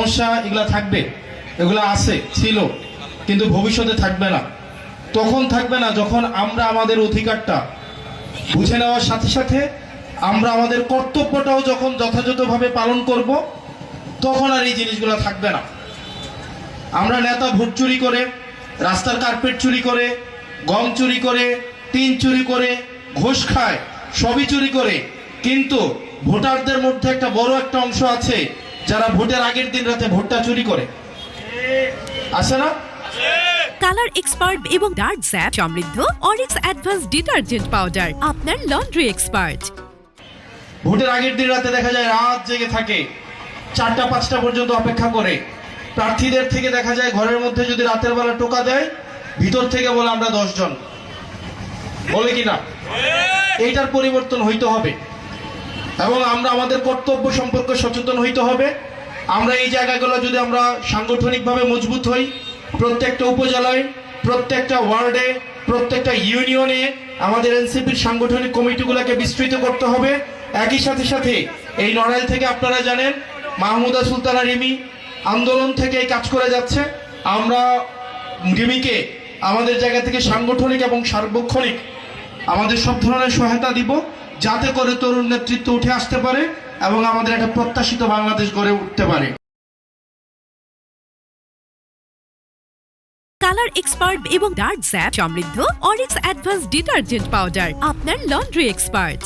সমস্যা এগুলা থাকবে, এগুলা আছে, ছিল, কিন্তু ভবিষ্যতে থাকবে না। তখন থাকবে না যখন আমরা আমাদের অধিকারটা বুঝে নেওয়ার সাথে সাথে আমরা আমাদের কর্তব্যটাও যখন যথাযথভাবে পালন করব, তখন আর এই জিনিসগুলো থাকবে না। আমরা নেতা ভোট চুরি করে, রাস্তার কার্পেট চুরি করে, গম চুরি করে, টিন চুরি করে, ঘুষ খায়, সবই চুরি করে, কিন্তু ভোটারদের মধ্যে একটা বড় একটা অংশ আছে যারা ভোটের আগের দিন রাতে ভোটটা চুরি করে, আছে না? কালার এক্সপার্ট এবং ডার্ক স্যাপ সমৃদ্ধ অরিক্স অ্যাডভান্স ডিটারজেন্ট পাউডার আপনার লন্ড্রি এক্সপার্ট। ভোটের আগের দিন রাতে দেখা যায় রাত জেগে থাকে, 4টা-5টা পর্যন্ত অপেক্ষা করে। প্রার্থীদের থেকে দেখা যায় ঘরের মধ্যে যদি রাতের বেলা টোকা দেয়, ভিতর থেকে বলে আমরা 10 জন, বলে কিনা? এইটার পরিবর্তন হইতে হবে এবং আমরা আমাদের কর্তব্য সম্পর্কে সচেতন হইতে হবে। আমরা এই জায়গাগুলো যদি আমরা সাংগঠনিকভাবে মজবুত হই, প্রত্যেকটা উপজেলায়, প্রত্যেকটা ওয়ার্ডে, প্রত্যেকটা ইউনিয়নে আমাদের এনসিপির সাংগঠনিক কমিটিগুলোকে বিস্তৃত করতে হবে। একই সাথে সাথে এই নড়াইল থেকে আপনারা জানেন মাহমুদা সুলতানা রিমি আন্দোলন থেকে এই কাজ করে যাচ্ছে। আমরা রিমিকে আমাদের জায়গা থেকে সাংগঠনিক এবং সার্বক্ষণিক আমাদের সব ধরনের সহায়তা দিব, যাতে করে তরুণ নেতৃত্ব উঠে আসতে পারে এবং আমাদের একটা প্রত্যাশিত বাংলাদেশ গড়ে উঠতে পারে। কালার এক্সপার্ট এবং ডার্ক স্যাপ সমৃদ্ধ অরিক্স অ্যাডভান্স ডিটারজেন্ট পাউডার আপনার লন্ড্রি এক্সপার্ট।